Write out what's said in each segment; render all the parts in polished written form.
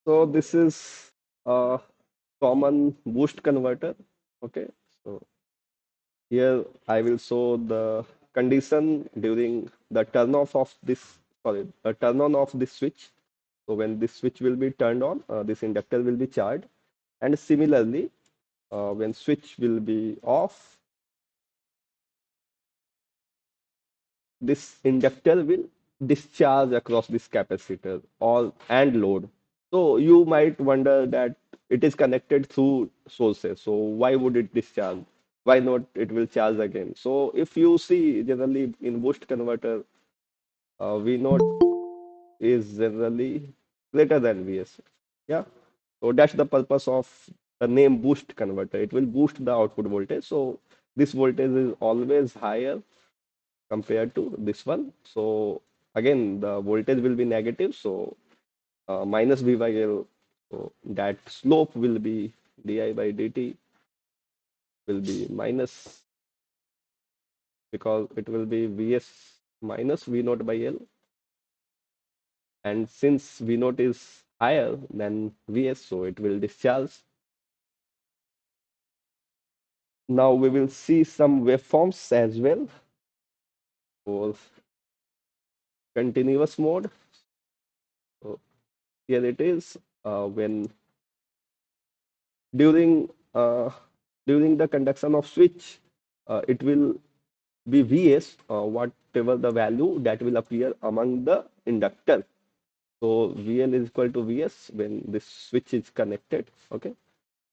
So this is a common boost converter. Okay, so here I will show the condition during the turn off of this, sorry, the turn on of this switch. So when this switch will be turned on, this inductor will be charged. And similarly, when switch will be off, this inductor will discharge across this capacitor all and load. So you might wonder that it is connected through sources. So why would it discharge? Why not it will charge again? So if you see generally in boost converter, V naught is generally greater than Vs. Yeah. So that's the purpose of the name boost converter. It will boost the output voltage. So this voltage is always higher compared to this one. So again, the voltage will be negative. So minus V by L. So that slope will be di by dt will be minus because it will be Vs minus V naught by L. And since V naught is higher than Vs, so it will discharge. Now we will see some waveforms as well for continuous mode. So here it is when during uh, during the conduction of switch, it will be Vs, whatever the value that will appear among the inductor. So VL is equal to Vs when this switch is connected, okay,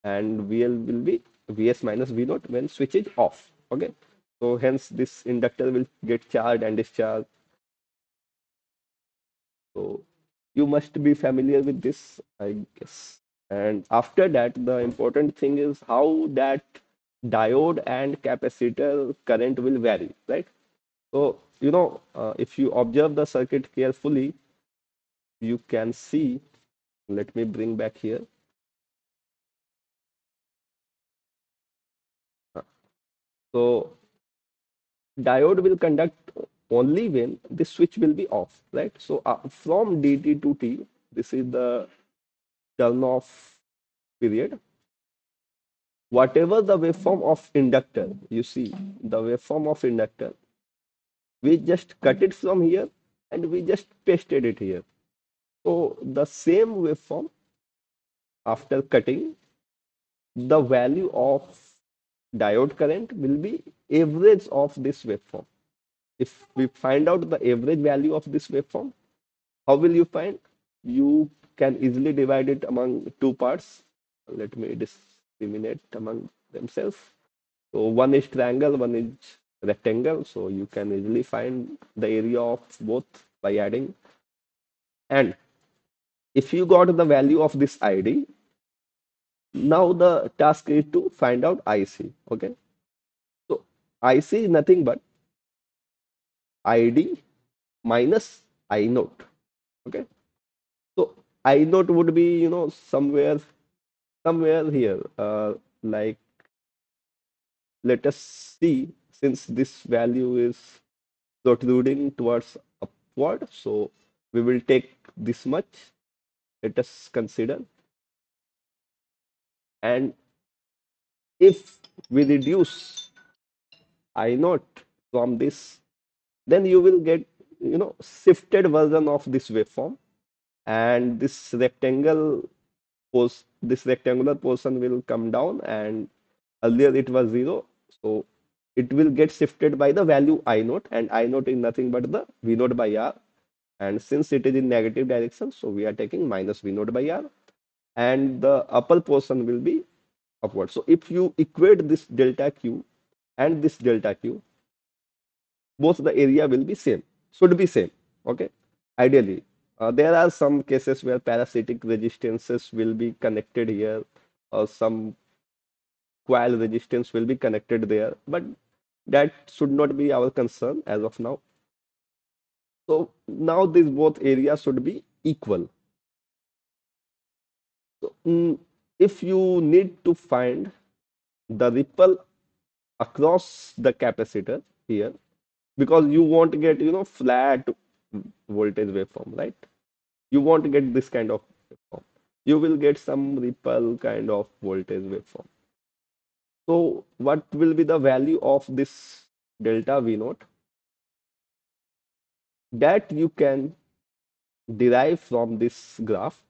and VL will be Vs minus V naught when switch is off, okay. So hence this inductor will get charged and discharged. So you must be familiar with this, I guess. And after that, the important thing is how that diode and capacitor current will vary, right? So, if you observe the circuit carefully, you can see, let me bring back here. So, diode will conduct only when the switch will be off, right? So, from dt to t, this is the turn off period. Whatever the waveform of inductor, you see, the waveform of inductor, we just cut it from here and we just pasted it here. So, the same waveform after cutting, the value of diode current will be average of this waveform. If we find out the average value of this waveform, how will you find? You can easily divide it among two parts. Let me discriminate among themselves. So one is triangle, one is rectangle. So you can easily find the area of both by adding. And if you got the value of this ID, now the task is to find out IC. Okay. So IC is nothing but ID minus I note. Okay. So I note would be, somewhere here. Like let us see, since this value is protruding towards upward, so we will take this much. Let us consider. And if we reduce I note from this, then you will get, shifted version of this waveform, and this rectangular portion will come down, and earlier it was 0, so it will get shifted by the value I naught, and I naught is nothing but the V naught by R, and since it is in negative direction, so we are taking minus V naught by R, and the upper portion will be upward. So if you equate this delta Q and this delta Q, both the area will be same, should be same, okay, ideally. There are some cases where parasitic resistances will be connected here, or some coil resistance will be connected there, but that should not be our concern as of now. So now these both areas should be equal. So if you need to find the ripple across the capacitor here, because you won't get, flat voltage waveform, right? You won't get this kind of waveform. you will get some ripple kind of voltage waveform. So what will be the value of this delta V naught? That you can derive from this graph.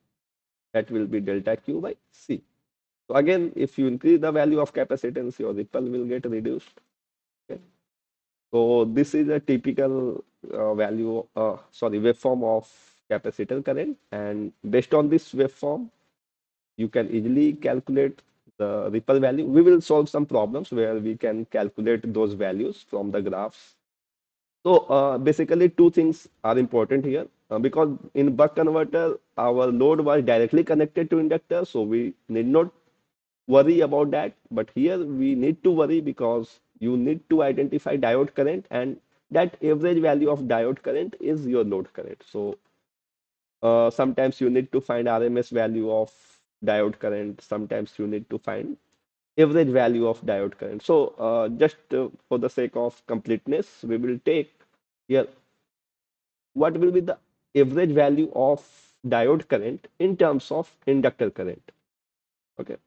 That will be delta Q by C. So again, if you increase the value of capacitance, your ripple will get reduced. Okay. So this is a typical waveform of capacitor current, and based on this waveform, you can easily calculate the ripple value. We will solve some problems where we can calculate those values from the graphs. So basically, two things are important here because in buck converter, our load was directly connected to inductor, so we need not worry about that. But here we need to worry because you need to identify diode current, and that average value of diode current is your load current. So sometimes you need to find RMS value of diode current. Sometimes you need to find average value of diode current. So just for the sake of completeness, we will take here what will be the average value of diode current in terms of inductor current. Okay.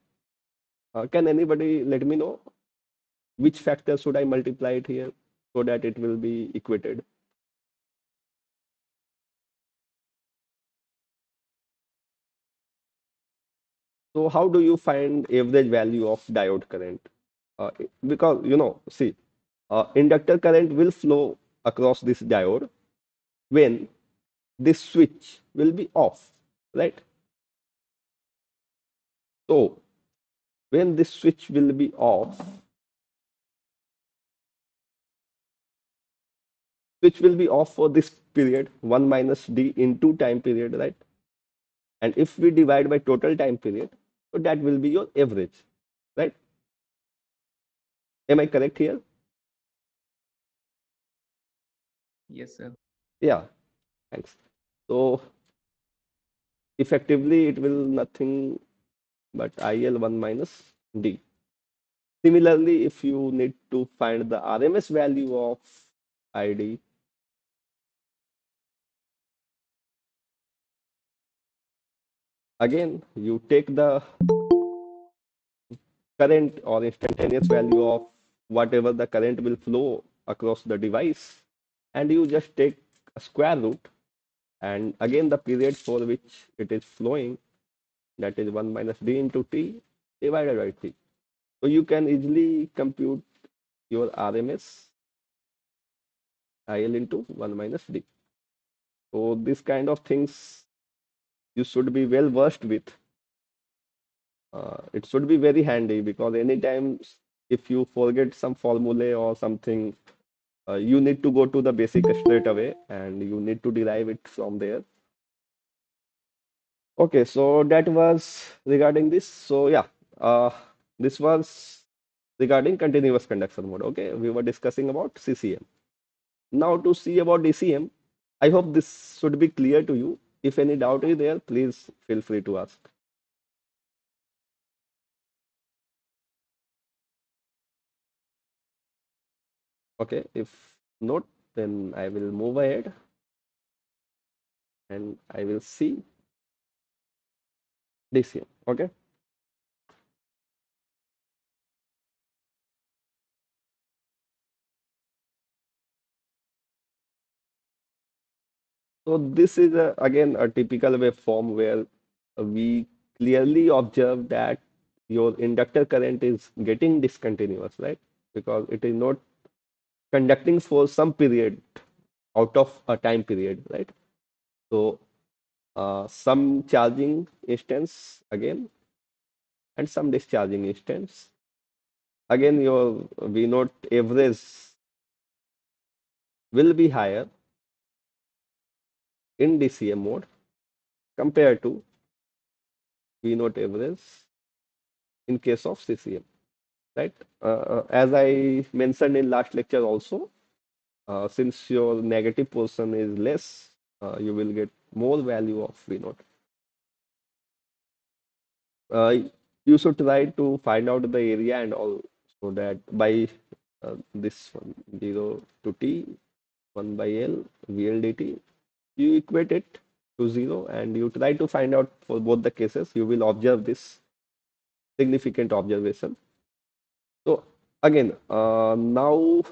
Can anybody let me know which factor should I multiply it here so that it will be equated? So how do you find average value of diode current? Because see, inductor current will flow across this diode when this switch will be off, right? So when this switch will be off, switch will be off for this period 1 minus d into time period, right? And if we divide by total time period, so that will be your average, right? Am I correct here? Yes, sir. Yeah, thanks. So effectively, it will nothing but IL1 minus D. Similarly, if you need to find the RMS value of ID, again, you take the current or instantaneous value of whatever the current will flow across the device, and you just take a square root, and again the period for which it is flowing, that is 1 minus d into t divided by t. So you can easily compute your RMS IL into 1 minus d. So this kind of things you should be well versed with. It should be very handy because anytime if you forget some formulae or something, you need to go to the basic straight away and you need to derive it from there. Okay, so that was regarding this. So yeah, uh, this was regarding continuous conduction mode. Okay, we were discussing about CCM. Now to see about DCM, I hope this should be clear to you. If any doubt is there, please feel free to ask. Okay, if not, then I will move ahead and I will see DCM. Okay, so this is again a typical waveform where we clearly observe that your inductor current is getting discontinuous, right? Because it is not conducting for some period out of a time period, right? So some charging instance again and some discharging instance. Again, your V naught average will be higher in DCM mode compared to V naught average in case of CCM, right? As I mentioned in last lecture also, since your negative portion is less, you will get more value of V naught. Uh, you should try to find out the area and all so that by this one 0 to t 1 by L VLDT, you equate it to 0, and you try to find out for both the cases, you will observe this significant observation. So again, now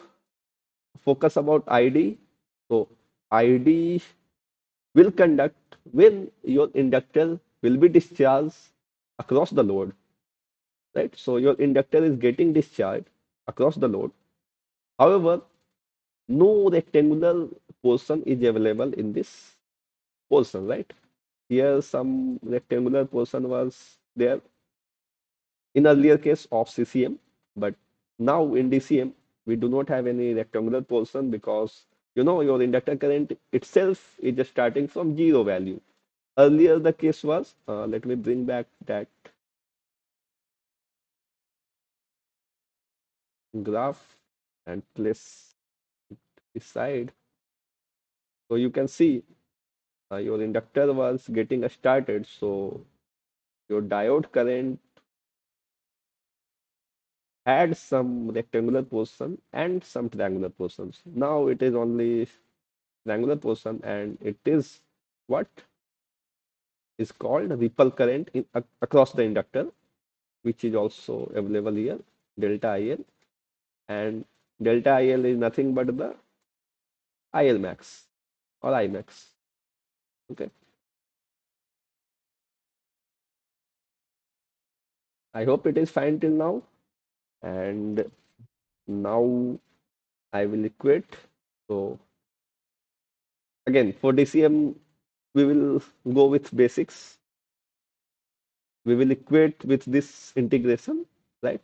focus about ID. So ID will conduct when your inductor will be discharged across the load, right? So your inductor is getting discharged across the load. However, no rectangular portion is available in this portion, right? Here some rectangular portion was there in earlier case of CCM, but now in DCM we do not have any rectangular portion because your inductor current itself is just starting from zero value. Earlier the case was, let me bring back that graph and place beside, so you can see your inductor was getting started, so your diode current had some rectangular portion and some triangular portions. Now it is only triangular portion, and it is what is called ripple current across the inductor, which is also available here, delta IL, and delta IL is nothing but the IL max or I max. Okay, I hope it is fine till now, and now I will equate. So again, for DCM, we will go with basics. We will equate with this integration, right?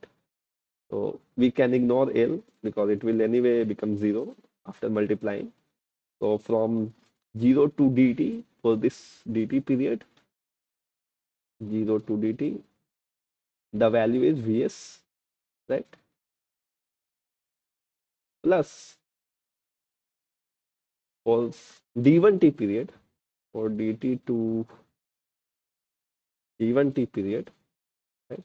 So we can ignore L because it will anyway become 0 after multiplying. So from 0 to dt for this dt period, 0 to dt, the value is Vs, right? Plus for d1t period, for dt to d1t period, right?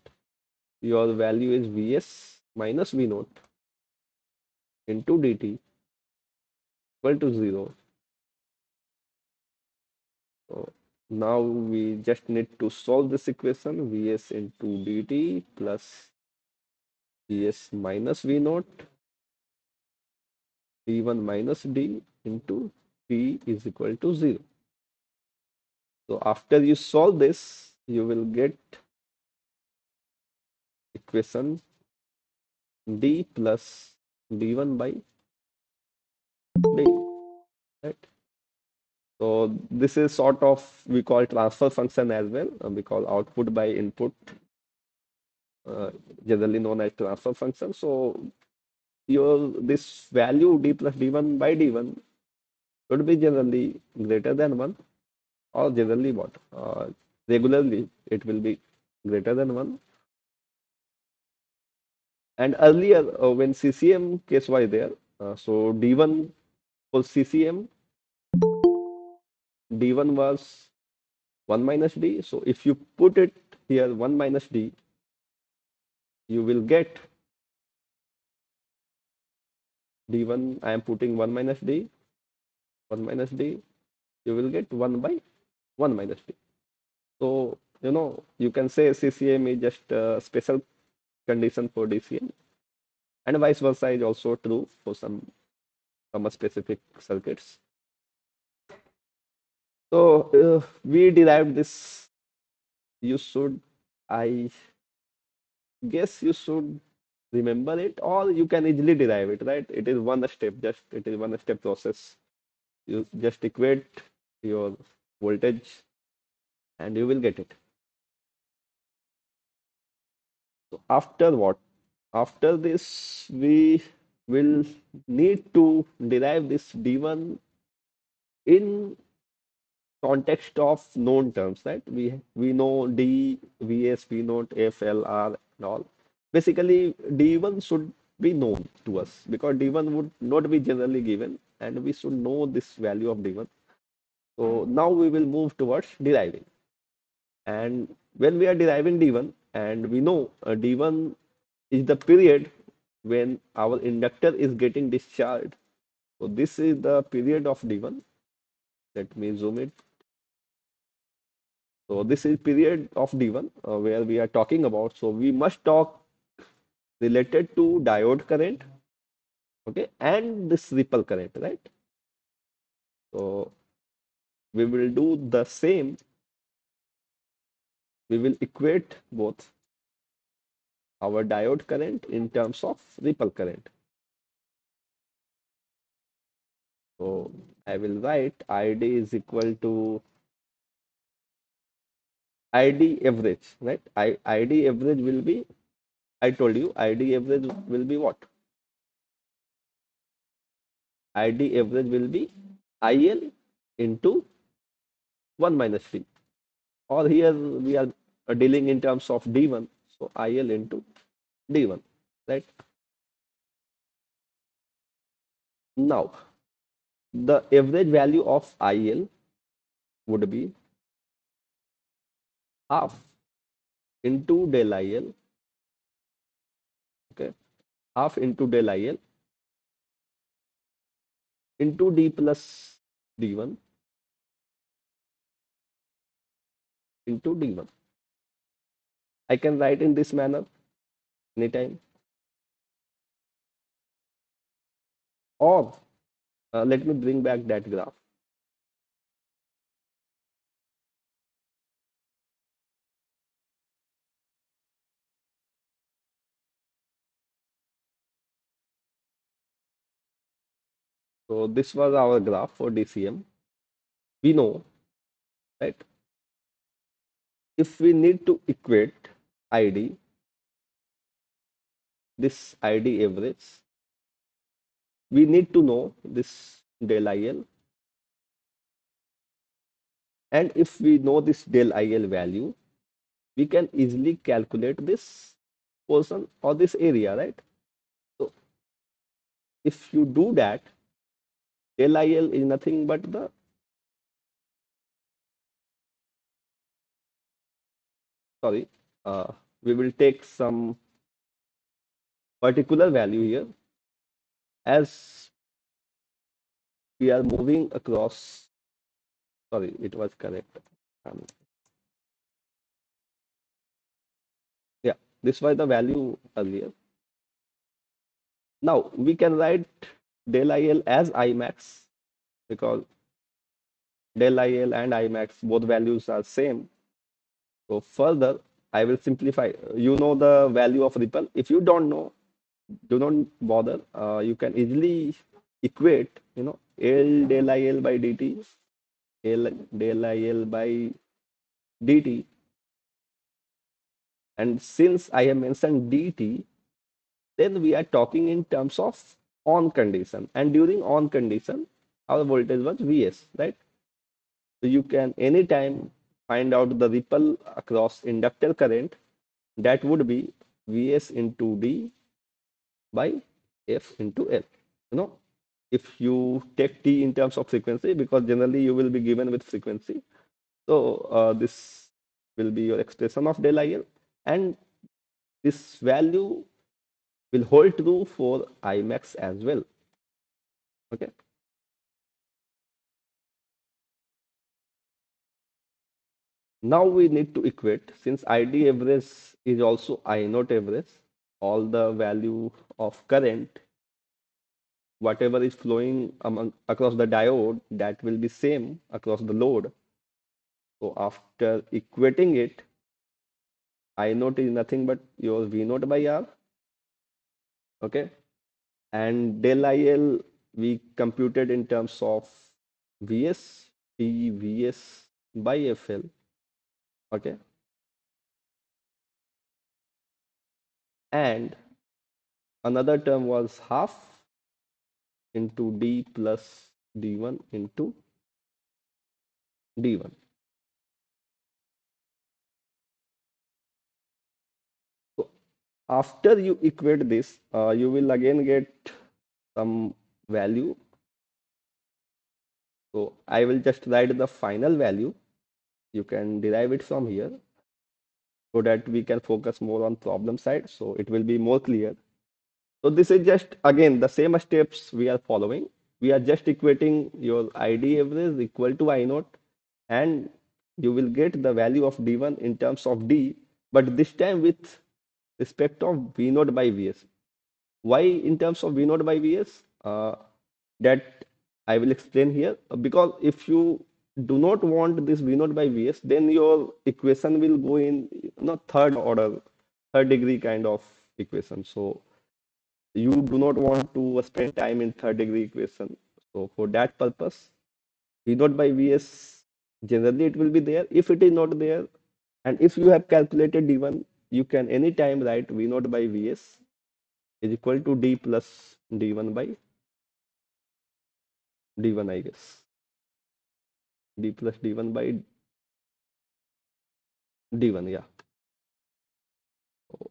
Your value is Vs minus V naught into dt equal to 0. So now we just need to solve this equation, Vs into dt plus Vs minus V naught d1 minus d into t is equal to 0. So after you solve this, you will get equation d plus d1 by d, right? So this is sort of we call transfer function as well, because output by input, uh, generally known as transfer function. So your this value d plus d1 by d1 should be generally greater than 1, or generally what? Regularly it will be greater than 1. And earlier, when CCM case was there, so D1 for CCM, D1 was 1 minus D. So if you put it here 1 minus D, you will get D1. I am putting 1 minus D, 1 minus D. You will get 1 by 1 minus D. So, you can say CCM is just a special condition for DCM, and vice versa is also true for some specific circuits. So we derived this. You should, I guess you should remember it, or you can easily derive it, right? It is one step, just it is one step process. You just equate your voltage and you will get it. So after what? After this, we will need to derive this D1 in context of known terms, right? We know D, Vs, V naught, F, L, R, and all. Basically, D1 should be known to us because D1 would not be generally given, and we should know this value of D1. So now we will move towards deriving. And when we are deriving D1, and we know D1 is the period when our inductor is getting discharged. So this is the period of D1. Let me zoom it. So this is period of D1 where we are talking about. So we must talk related to diode current, okay, and this ripple current, right? So we will do the same. We will equate both our diode current in terms of ripple current. So I will write ID is equal to ID average, right? ID average will be, I told you, ID average will be what? ID average will be IL into 1 minus T. Or here we are dealing in terms of D1. So IL into D1, right? Now, the average value of IL would be half into del IL, okay? Half into del IL into D plus D1 into D1. I can write in this manner anytime. Or let me bring back that graph. So this was our graph for DCM. We know, right? If we need to equate ID, this ID average, we need to know this del IL. And if we know this del IL value, we can easily calculate this portion or this area, right? So if you do that, del IL is nothing but the, sorry, uh, we will take some particular value here as we are moving across, sorry, it was correct. Um, yeah, this was the value earlier. Now we can write del IL as Imax because del IL and Imax both values are same. So further, I will simplify. You know the value of ripple. If you don't know, do not bother. You can easily equate, L del IL by dt, L del IL by dt. And since I have mentioned dt, then we are talking in terms of on condition. And during on condition, our voltage was Vs, right? So you can anytime find out the ripple across inductor current. That would be Vs into D by F into L. You know, if you take T in terms of frequency, because generally you will be given with frequency. So this will be your expression of del IL, and this value will hold true for Imax as well. Okay. Now we need to equate, since ID average is also I naught average, all the value of current, whatever is flowing across the diode, that will be same across the load. So after equating it, I naught is nothing but your V naught by R. Okay. And del IL we computed in terms of Vs, T Vs by FL. Okay. And another term was half into D plus D1 into D1. So after you equate this, you will again get some value. So I will just write the final value. You can derive it from here so that we can focus more on problem side. So it will be more clear. So this is just again the same steps we are following. We are just equating your ID average equal to I naught and you will get the value of d1 in terms of d, but this time with respect of v naught by vs. Why in terms of v naught by vs? That I will explain here. Because if you do not want this v naught by vs, then your equation will go in third order, third degree kind of equation. So you do not want to spend time in third degree equation. So for that purpose, v naught by vs, generally it will be there. If it is not there, and if you have calculated d1, you can anytime write v naught by vs is equal to d plus d1 by d1, I guess. D plus d1 by d1, yeah. So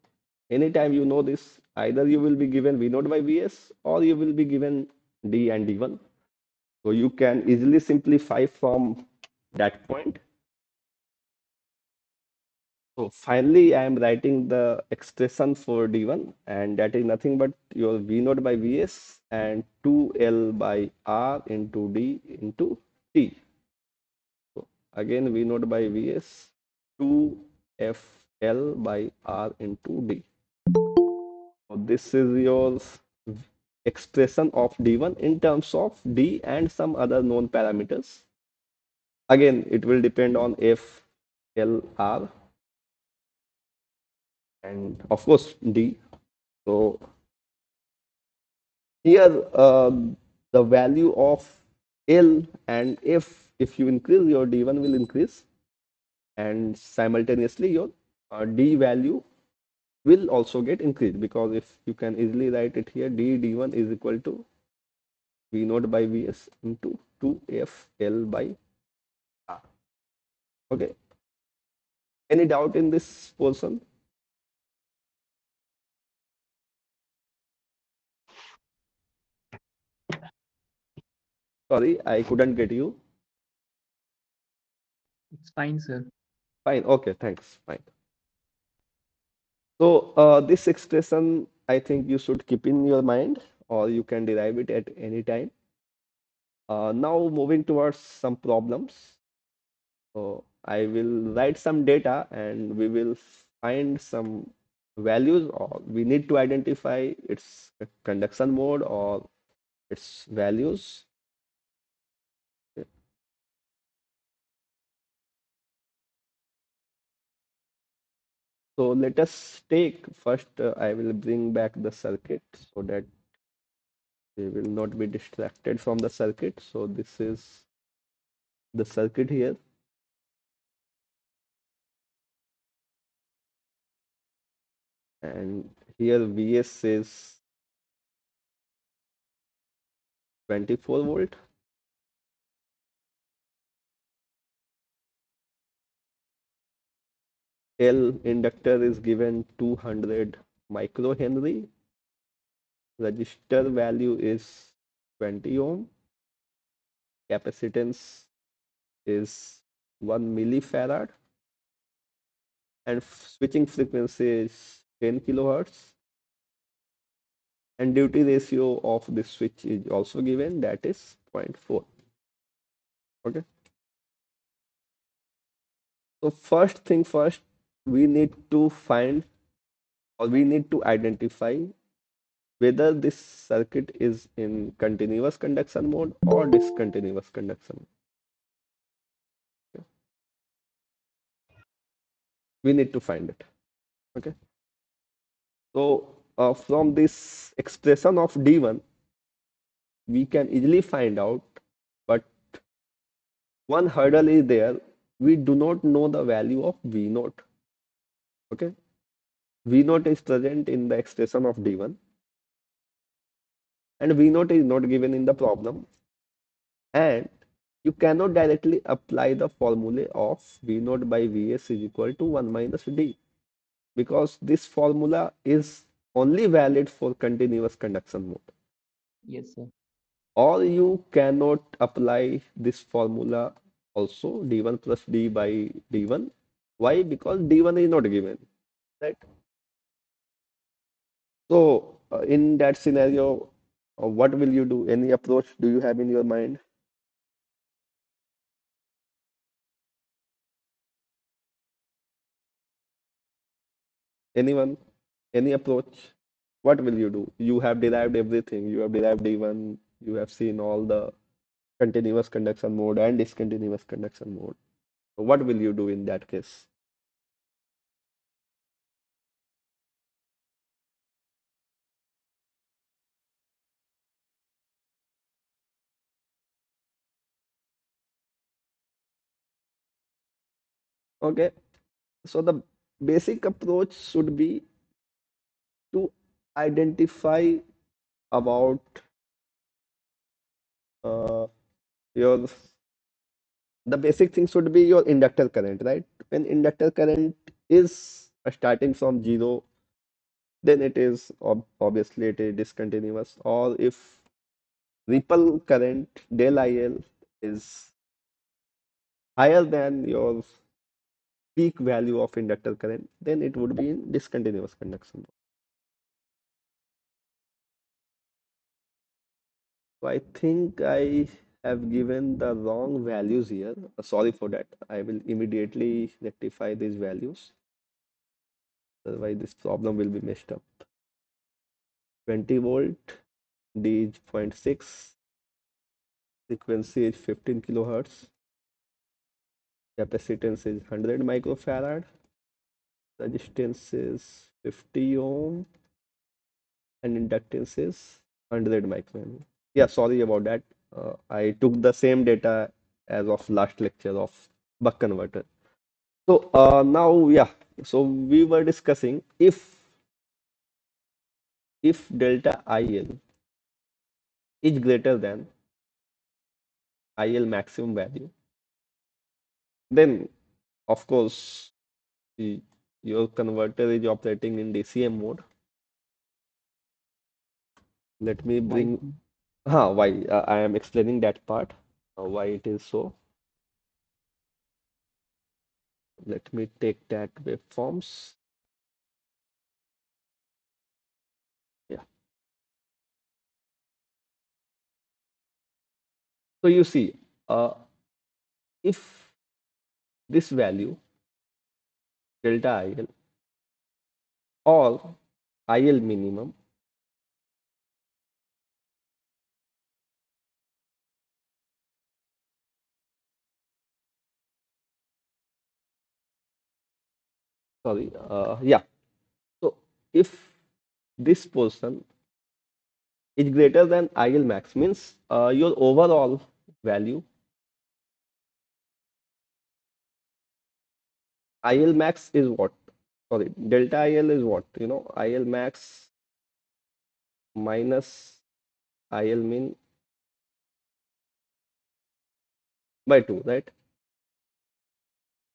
anytime you know this, either you will be given v naught by vs or you will be given d and d1. So you can easily simplify from that point. So finally, I am writing the expression for d1, and that is nothing but your v naught by vs and 2l by r into d into t. So again, v naught by vs, 2fl by r into d. So this is your expression of d1 in terms of d and some other known parameters. Again, it will depend on f, l, r, and of course d. So here, the value of L and if you increase, your D1 will increase, and simultaneously your D value will also get increased, because if you can easily write it here, D1 is equal to V naught by Vs into 2FL by R. Okay. Any doubt in this portion? Sorry, I couldn't get you. It's fine, sir. Fine. Okay, thanks. Fine. So this expression, I think you should keep in your mind, or you can derive it at any time. Now moving towards some problems. So I will write some data and we will find some values, or we need to identify its conduction mode or its values. So let us take first, I will bring back the circuit so that we will not be distracted from the circuit. So this is the circuit here. And here Vs is 24 volt. L inductor is given 200 microhenry. Resistor value is 20 ohm. Capacitance is 1 millifarad. And switching frequency is 10 kilohertz. And duty ratio of this switch is also given, that is 0.4. Okay. So first thing first, we need to find, or we need to identify whether this circuit is in continuous conduction mode or discontinuous conduction mode. Okay. We need to find it. Okay. So from this expression of d1, we can easily find out, but one hurdle is there. We do not know the value of v naught. Okay. V naught is present in the expression of d1, and v naught is not given in the problem. And you cannot directly apply the formula of v naught by vs is equal to 1 minus d, because this formula is only valid for continuous conduction mode. Yes, sir. Or you cannot apply this formula also, d1 plus d by d1. Why? Because d1 is not given, right? So in that scenario, what will you do? Any approach do you have in your mind? Anyone? Any approach? What will you do? You have derived everything. You have derived even, you have seen all the continuous conduction mode and discontinuous conduction mode. So what will you do in that case? Okay, so the basic approach should be to identify about uh, your the basic thing should be your inductor current, right? When inductor current is starting from zero, then it is obviously it is discontinuous. Or if ripple current del IL is higher than your peak value of inductor current, then it would be in discontinuous conduction. So I think I have given the wrong values here. Sorry for that. I will immediately rectify these values. Otherwise, this problem will be messed up. 20 volt, D is zero point 0.6, frequency is 15 kilohertz, capacitance is 100 microfarad, resistance is 50 ohm, and inductance is 100 microfarad. Yeah, sorry about that. I took the same data as of last lecture of buck converter. So now, yeah, so we were discussing if delta IL is greater than IL maximum value, then of course the, your converter is operating in DCM mode. Let me Why? bring why I am explaining that part, why it is so. Let me take that waveforms. Yeah. So you see, if this value delta IL or IL minimum, sorry, yeah. So if this portion is greater than IL max, means your overall value IL max is what? Sorry, delta IL is what? IL max minus IL min by 2, right?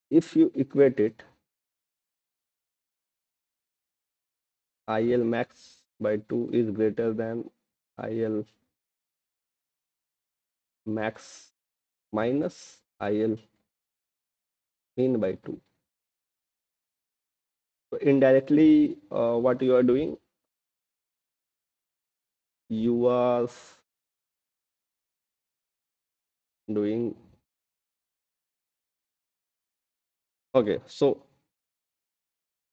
If you equate it, IL max by 2 is greater than IL max minus IL min by 2. So indirectly, what you are doing, you are doing, okay, so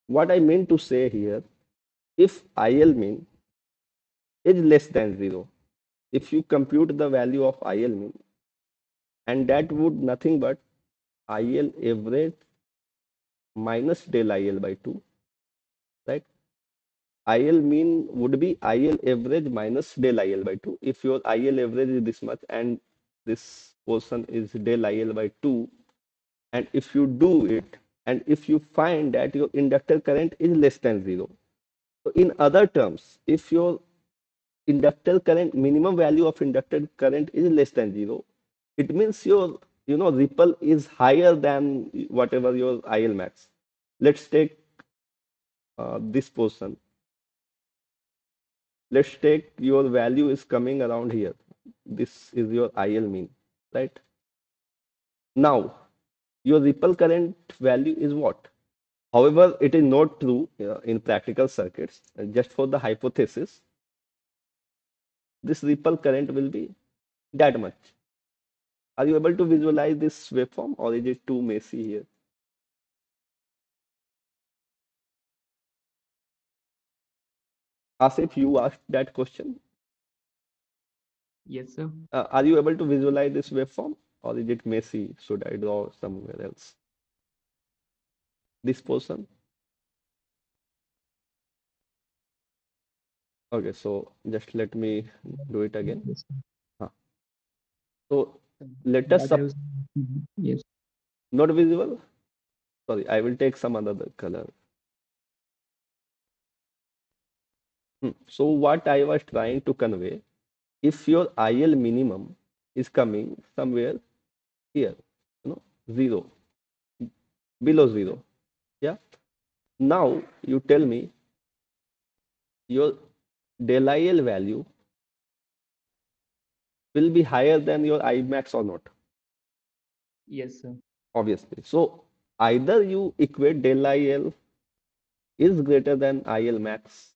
what I mean to say here, if IL min is less than 0, if you compute the value of IL min, and that would nothing but IL average minus del IL by 2, right? IL mean would be IL average minus del IL by 2. If your IL average is this much and this portion is del IL by 2, and if you do it, and if you find that your inductor current is less than 0, so in other terms, if your inductor current, minimum value of inductor current is less than 0, it means your ripple is higher than whatever your IL max. Let's take this portion. Let's take your value is coming around here. This is your IL mean, right? Now, your ripple current value is what? However, it is not true in practical circuits. Just for the hypothesis, this ripple current will be that much. Are you able to visualize this waveform, or is it too messy here? Asif, you asked that question. Yes, sir. Are you able to visualize this waveform, or is it messy? Should I draw somewhere else? This portion? Okay, so just let me do it again. Yes, sir. Huh. So let us That sup has, yes, not visible. Sorry, I will take some other color. So what I was trying to convey, if your IL minimum is coming somewhere here, you know, zero, below zero. Yeah. Now you tell me your del IL value will be higher than your I max or not, yes, sir. obviously. So either you equate del IL is greater than IL max,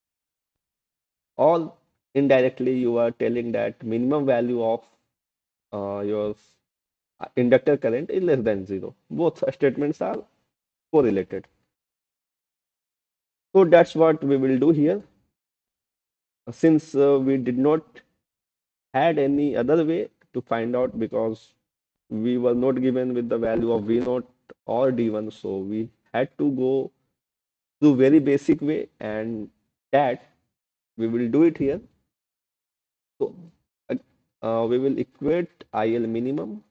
or indirectly you are telling that minimum value of your inductor current is less than zero. Both statements are correlated. So that's what we will do here. Since we did not had any other way to find out, because we were not given with the value of V naught or D1, so we had to go through very basic way, and that we will do it here. So we will equate IL minimum.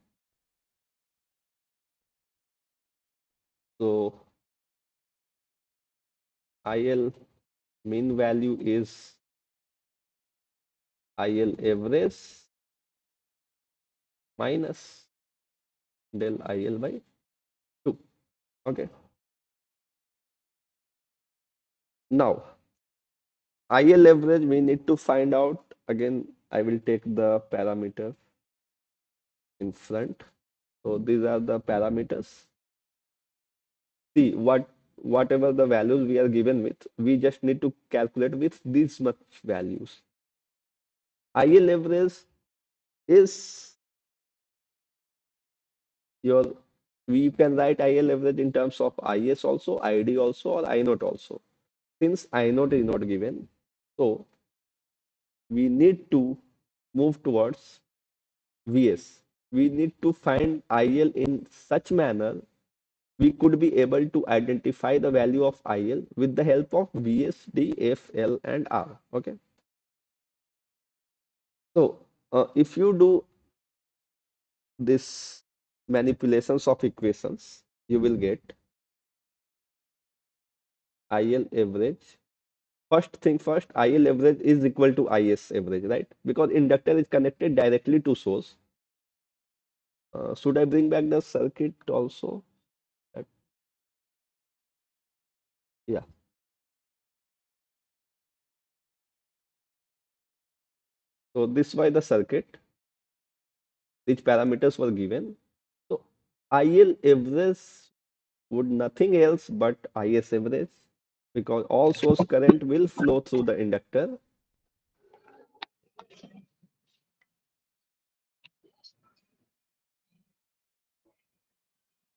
So IL mean value is IL average minus del IL by 2. Okay. Now, IL average we need to find out. Again, I will take the parameter in front. So these are the parameters. See whatever the values we are given with, we just need to calculate with these much values. IL average is your, we can write IL average in terms of IS also, ID also, or I naught also. Since I naught is not given, so we need to move towards Vs. We need to find IL in such manner we could be able to identify the value of IL with the help of Vs, D, F, L, and R. Okay. So if you do this manipulations of equations, you will get IL average. First thing first, IL average is equal to IS average, right? Because inductor is connected directly to source. Should I bring back the circuit also? Uh, Yeah. So this was the circuit, which parameters were given. So IL average would nothing else but IS average, because all source current will flow through the inductor.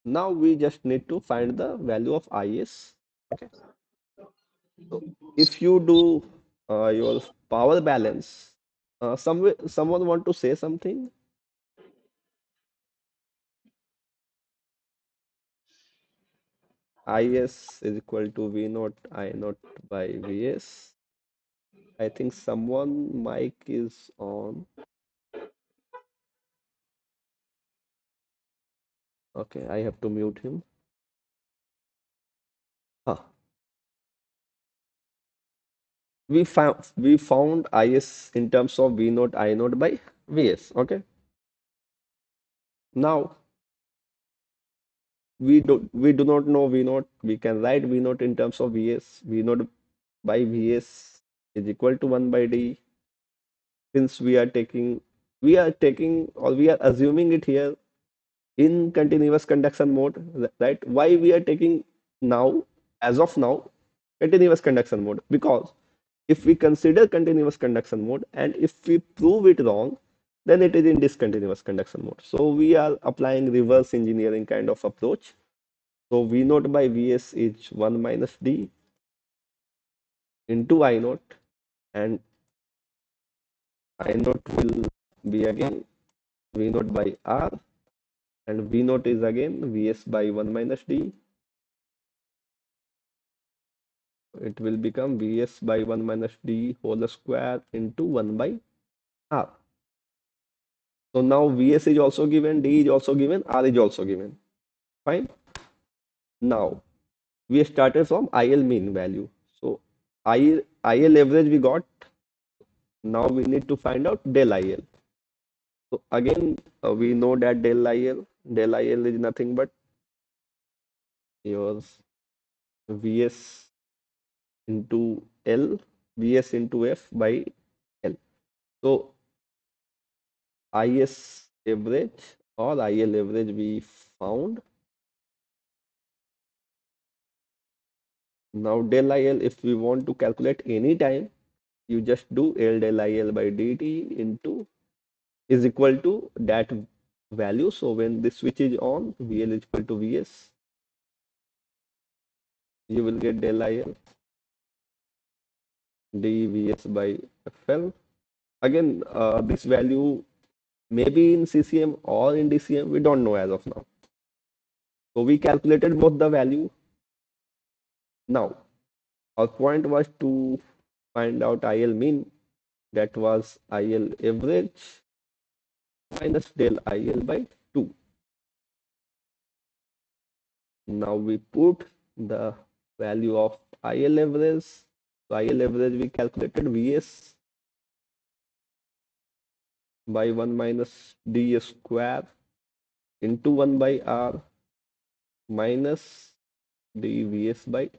Now we just need to find the value of IS. Okay. So if you do your power balance, someone want to say something? IS is equal to V naught I naught by Vs. I think someone mic is on. Okay, I have to mute him. Huh. We found IS in terms of V naught I naught by Vs. Okay. Now we do not know V naught. We can write V naught in terms of Vs. V naught by Vs is equal to 1 by D. Since we are taking or we are assuming it here in continuous conduction mode, right? Why we are taking now, as of now, continuous conduction mode? Because if we consider continuous conduction mode and if we prove it wrong, then it is in discontinuous conduction mode. So we are applying reverse engineering kind of approach. So V naught by Vs is 1 minus D into I naught, and I naught will be again V naught by R, and V naught is again Vs by 1 minus D. It will become Vs by 1 minus D whole square into 1 by R. So now Vs is also given, D is also given, R is also given. Fine. Now we started from IL mean value. So IL average we got. Now we need to find out del IL. So again, we know that del IL is nothing but yours Vs into L, Vs into F by L. So IS average or IL average we found. Now del IL, if we want to calculate any time, you just do L del IL by dt into is equal to that value. So when the switch is on, VL is equal to VS, you will get del IL dVs by FL. Again, this value may be in CCM or in DCM, we don't know as of now. So we calculated both the value. Now, our point was to find out IL mean, that was IL average minus del IL by 2. Now we put the value of IL average. So IL average we calculated Vs by 1 minus D square into 1 by R minus dVs by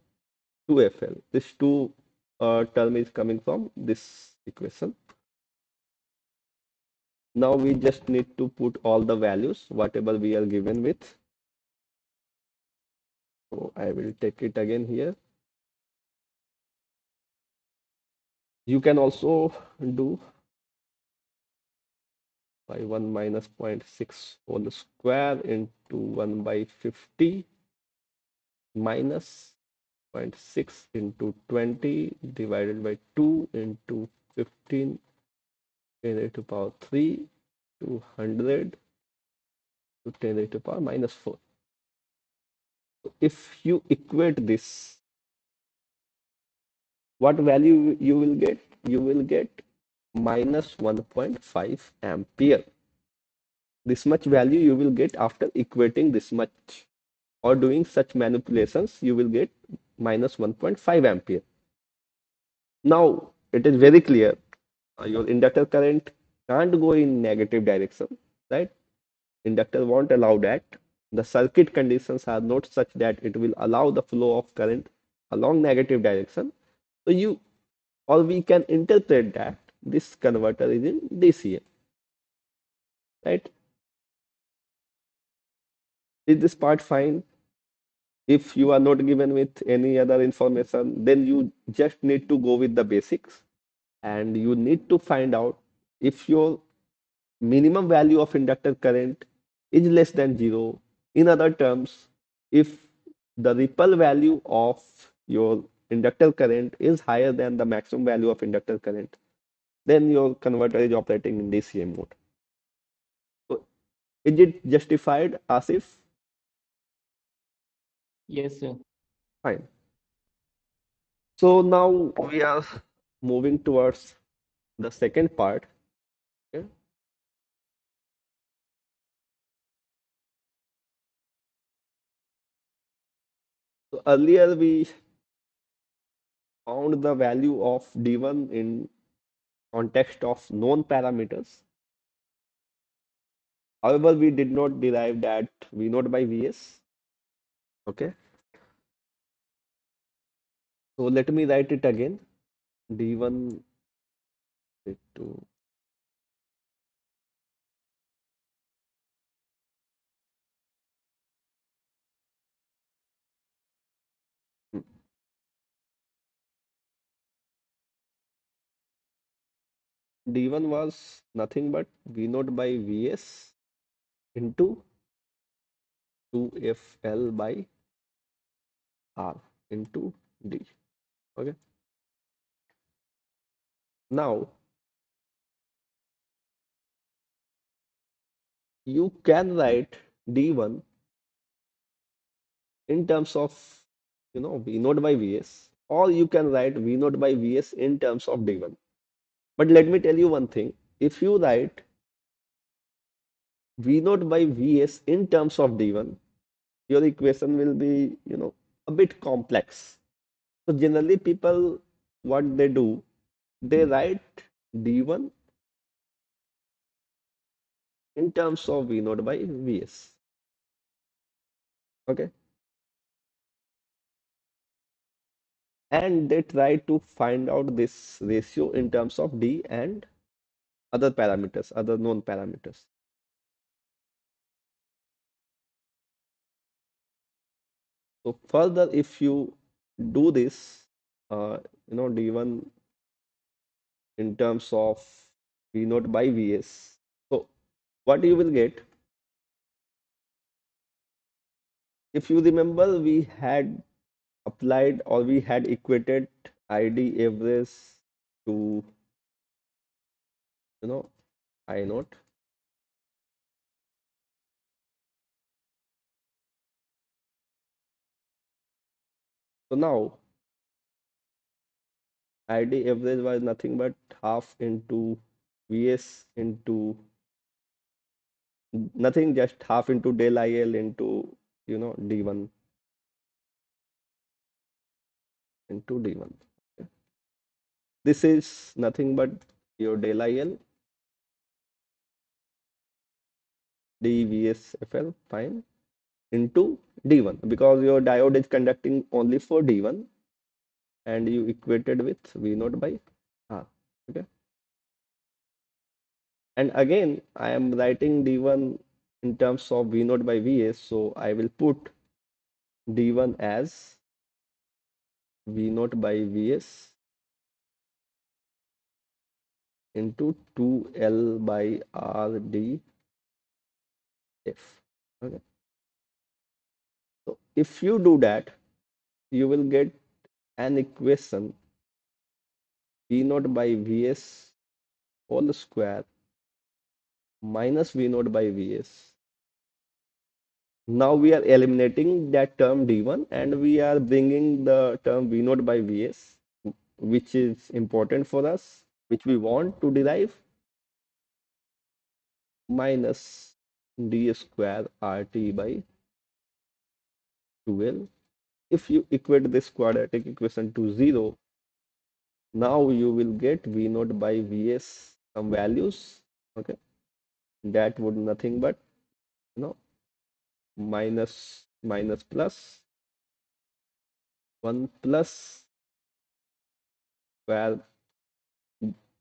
2FL. This 2 term is coming from this equation. Now we just need to put all the values, whatever we are given with. So I will take it again here. You can also do by 1 minus 0.6 whole square into 1 by 50 minus 0.6 into 20 divided by 2 into 15 10 raised to power 3 to 100 to 10 raised to power minus 4. So if you equate this, what value you will get? You will get minus 1.5 ampere. This much value you will get after equating this much or doing such manipulations, you will get minus 1.5 ampere. Now it is very clear, your inductor current can't go in negative direction, right? Inductor won't allow that. The circuit conditions are not such that it will allow the flow of current along negative direction. So you, or we can interpret that this converter is in DCM, right? Is this part fine? If you are not given with any other information, then you just need to go with the basics, and you need to find out if your minimum value of inductor current is less than 0. In other terms, if the ripple value of your inductor current is higher than the maximum value of inductor current, then your converter is operating in DCM mode. So is it justified, Asif? Yes, sir. Fine. So now we are moving towards the second part. Okay? So earlier we found the value of D1 in context of known parameters. However, we did not derive that V naught by Vs. Okay. So let me write it again. D1 to D1 was nothing but V naught by Vs into 2FL by R into D. Okay. Now you can write D1 in terms of V naught by Vs, or you can write V naught by Vs in terms of D1. But let me tell you one thing. If you write V naught by Vs in terms of D1, your equation will be, a bit complex. So generally people, what they do, they write D1 in terms of V naught by Vs. Okay. And they try to find out this ratio in terms of D and other parameters, other known parameters. So further, if you do this, D1 in terms of V naught by Vs. So what you will get, if you remember, we had applied or we had equated ID average to, you know, I naught. So now ID average was nothing but half into Vs into nothing, just half into del IL into, D1 into D1. This is nothing but your del IL dVSFL, fine, into D1 because your diode is conducting only for D1 and you equated with V naught by R. Okay. And again, I am writing D1 in terms of V naught by Vs, so I will put D1 as V naught by Vs into 2L by RDF. Okay. So if you do that, you will get an equation V naught by Vs whole square minus V naught by Vs. Now we are eliminating that term D1 and we are bringing the term V naught by Vs, which is important for us, which we want to derive, minus d square RT by 2L. If you equate this quadratic equation to 0, now you will get V naught by Vs some values. Okay, that would nothing but minus plus 1 plus square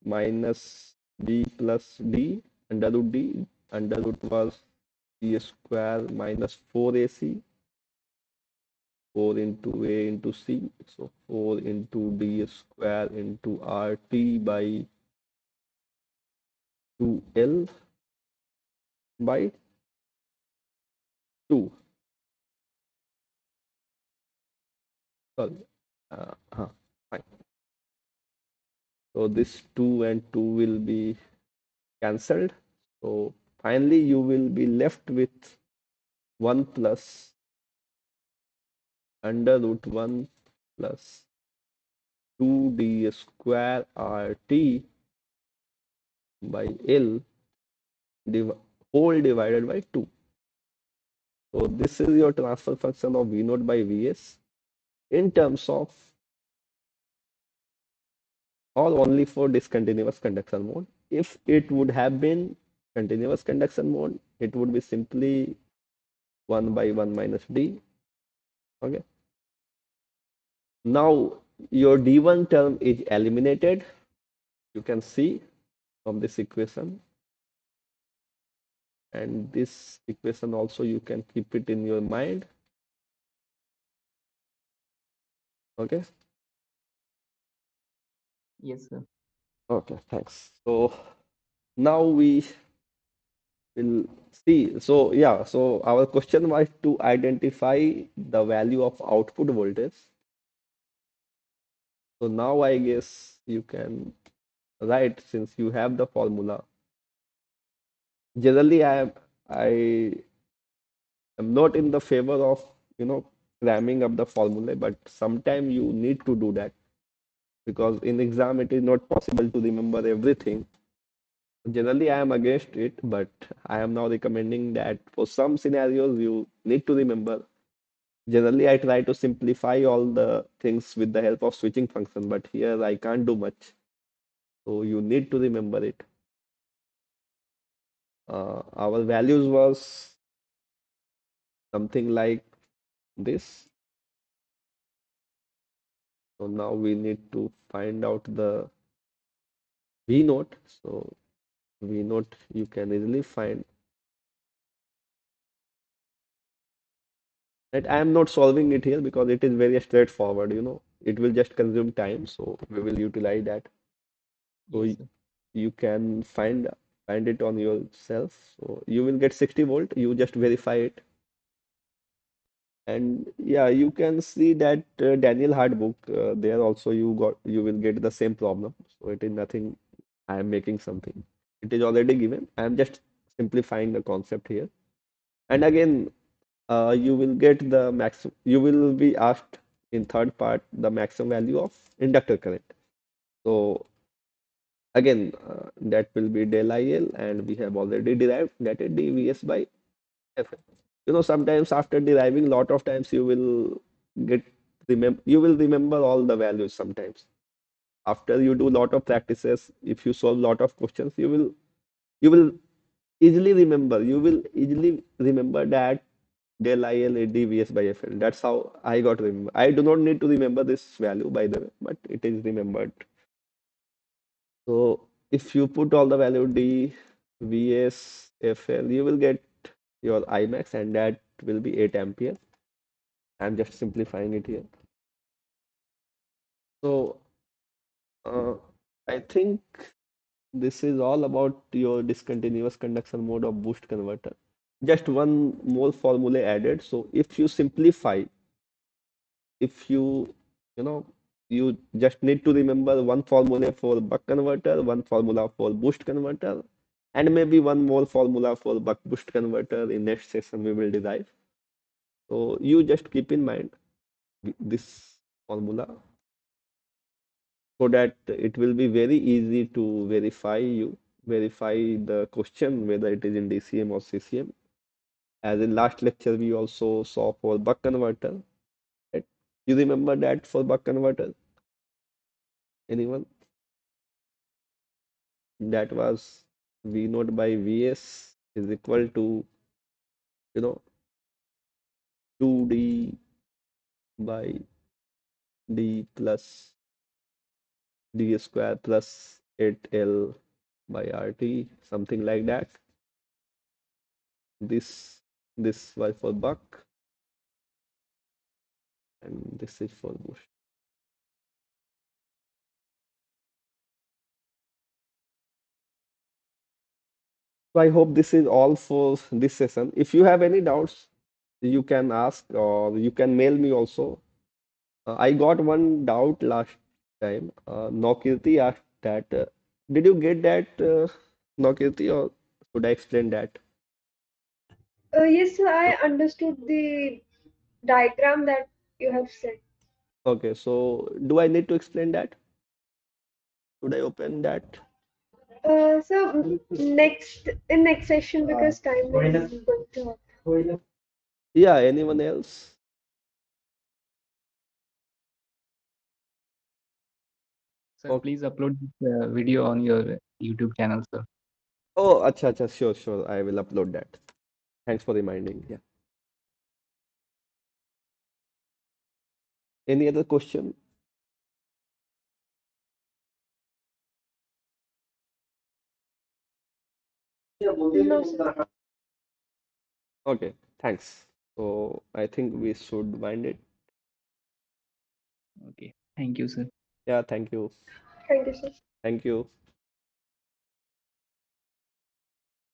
minus b plus d under root was c square minus 4ac 4 into a into c, so 4 into d square into rt by 2l by 2. Sorry. Fine. So this 2 and 2 will be cancelled. So finally you will be left with 1 plus under root 1 plus 2d square rt by L whole divided by 2. So this is your transfer function of V naught by Vs in terms of or only for discontinuous conduction mode. If it would have been continuous conduction mode, it would be simply 1 by 1 minus d. Okay. Now your d1 term is eliminated. You can see from this equation, and this equation also you can keep it in your mind. Okay. Yes, sir. Okay, thanks. So now we will see. So yeah, so our question was to identify the value of output voltage. So now I guess you can right? Since you have the formula. Generally, I am not in the favor of, you know, cramming up the formula, but sometimes you need to do that because in exam it is not possible to remember everything. Generally, I am against it, but I am now recommending that for some scenarios you need to remember. Generally, I try to simplify all the things with the help of switching function, but here I can't do much. So you need to remember it. Our values was something like this. So now we need to find out the V note. So V note you can easily find. That I am not solving it here because it is very straightforward, you know. It will just consume time, so we will utilize that. So Yes, sir. you can find it on yourself. So you will get 60 volt. You just verify it. And yeah, you can see that Daniel Hart book. There also you will get the same problem. So it is nothing. I am making something. It is already given. I am just simplifying the concept here. And again, you will get the maximum. You will be asked in third part the maximum value of inductor current. So again, that will be del IL, and we have already derived that is dVs by Fl. You know, sometimes after deriving, lot of times get you will remember all the values sometimes. After you do lot of practices, if you solve lot of questions, you will easily remember. You will easily remember that del IL is dVs by Fl. That's how I got remember. I do not need to remember this value by the way, but it is remembered. So if you put all the value D, Vs, Fl, you will get your Imax, and that will be 8 ampere. I'm just simplifying it here. So uh, I think this is all about your discontinuous conduction mode of boost converter. Just one more formula added. So if you simplify, if you know, you just need to remember one formula for buck converter, one formula for boost converter, and maybe one more formula for buck boost converter in next session we will derive. So you just keep in mind this formula so that it will be very easy to verify the question whether it is in DCM or CCM. As in last lecture we also saw for buck converter. Right? You remember that for buck converter? Anyone? That was V naught by Vs is equal to, you know, 2D by D plus D square plus 8L by RT, something like that. This this was for buck and this is for boost. So I hope this is all for this session. If you have any doubts, you can ask or you can mail me also. I got one doubt last time. Nokirti asked that, did you get that, Nokirti, or should I explain that? Yes, sir, I understood the diagram that you have said. Okay, so do I need to explain that? Should I open that? So next in next session because time is going to up. Yeah, anyone else? Sir, Okay. please upload this video on your YouTube channel, sir. Oh, acha, acha, sure, sure. I will upload that. Thanks for reminding. Yeah. Any other question? No, sir. Okay, thanks. So I think we should wind it. Okay. Thank you, sir. Yeah, thank you. Thank you, sir. Thank you.